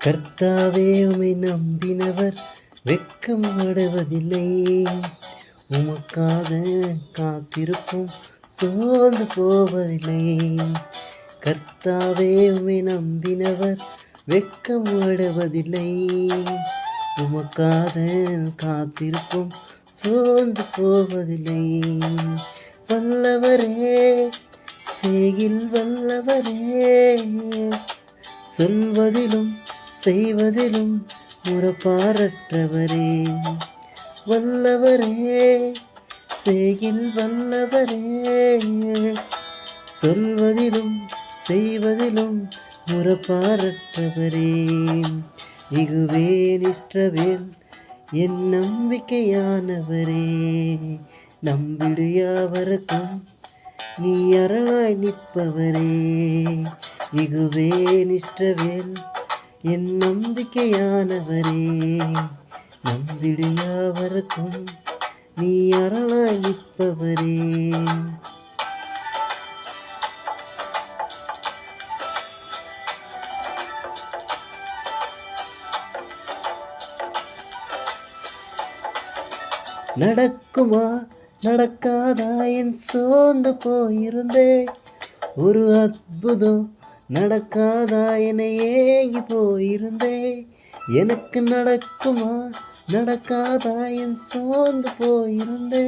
கர்த்தாவே உம்மை நம்பினவர் வெட்கம் அடைவதில்லை. உமக்காக காத்திருப்போம் சோர்ந்து போவதில்லை. கர்த்தாவே உம்மை நம்பினவர் வெட்கம் அடைவதில்லை. உமக்காக காத்திருப்போம் சோர்ந்து போவதில்லை. வல்லவரே செய்கில் வல்லவரே, சொல்வதிலும் செய்வதிலும் முறப்பாரற்றவரே. வல்லவரே செய்கில் வல்லவரே, சொல்வதிலும் செய்வதிலும் முறப்பாரற்றவரே. இகுவே நிஷ்டவேல் என் நம்பிக்கையானவரே. நம்பிடு யாவருக்கும் நீ அரணாய் நிற்பவரே. இகுவே நிஷ்டவேல் என் நம்பிக்கையானவரே. நம்பிடு யாவருக்கும் நீ அரணாய் நிற்பவரே. நடக்குமா நடக்காதா என் சோர்ந்து போயிருந்தே. ஒரு அற்புதம் நடக்காதா என ஏங்கி போயிருந்தே. எனக்கு நடக்குமா நடக்காதா என் சோர்ந்து போயிருந்தே.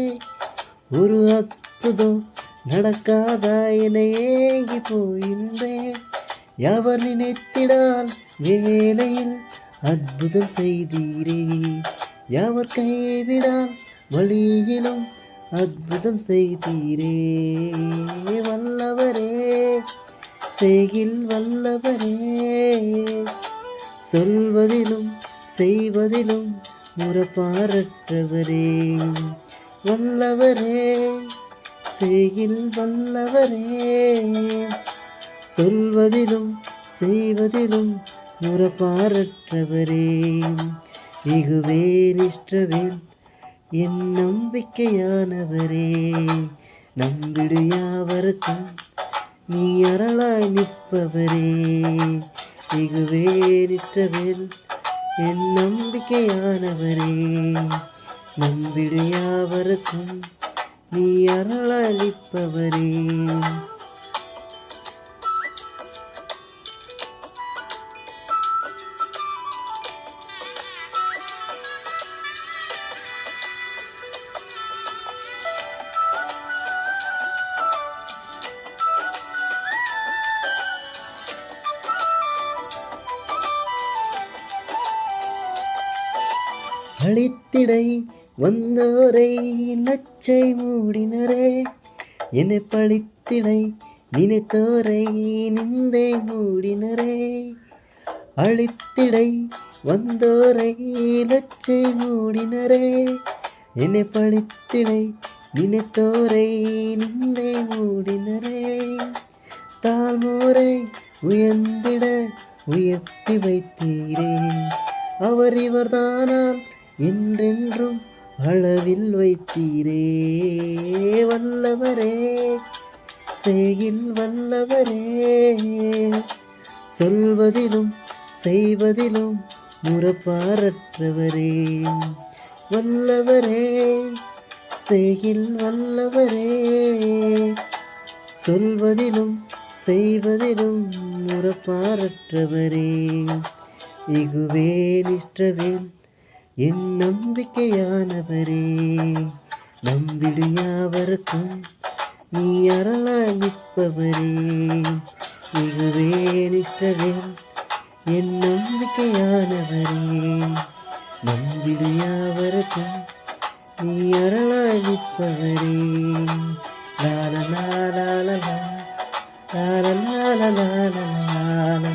ஒரு அற்புதம் நடக்காதா என ஏங்கி போயிருந்தே. யாவர் நினைத்திடால் வேலையில் அற்புதம் செய்தீரே. யாவர் கைவிடால் வழியிலும் அற்புதம் செய்தீரே. வல்லவரே செய்கில் வல்லவரே, சொல்வதிலும் செய்வதிலும் முறப்பாரற்றவரே. வல்லவரே செய்கில் வல்லவரே, சொல்வதிலும் செய்வதிலும் முறப்பாரற்றவரே. இகுவே நிஷ்டவேல் என் நம்பிக்கையானவரே. நம்பிடு யாவருக்கும் நீ அரணாய் நிற்பவரே. இகுவே நிஷ்டவேல் என் நம்பிக்கையானவரே. நம்பிடு யாவருக்கும் நீ அரணாய் நிற்பவரே. அழித்திடை வந்தோரை நச்சை மூடினரே. என்னை பழித்திடை நினைத்தோரை நிந்தை மூடினரே. அழித்திடை வந்தோரை நச்சை மூடினரே. என்னை பழித்திடை நினைத்தோரை நிந்தை மூடினரே. தாழ்மோரை உயர்ந்திட உயர்த்தி வைத்தீரே. அவர் இவர்தானால் என்றென்றும் அளவில் வைத்தீரே. வல்லவரே செய்கில் வல்லவரே, சொல்வதிலும் செய்வதிலும் முறப்பாரற்றவரே. வல்லவரே செய்கில் வல்லவரே, சொல்வதிலும் செய்வதிலும் முறப்பாரற்றவரே. இகுவே நிஷ்டவேல் என் நம்பிக்கையானவரே. நம்பிடு யாவருக்கும் நீ அரணாய் நிற்பவரே. இகுவே நிஷ்டவேல் என் நம்பிக்கையானவரே. நம்பிடு யாவருக்கும் நீ அரணாய் நிற்பவரே. லால லால லால லால லால லால லால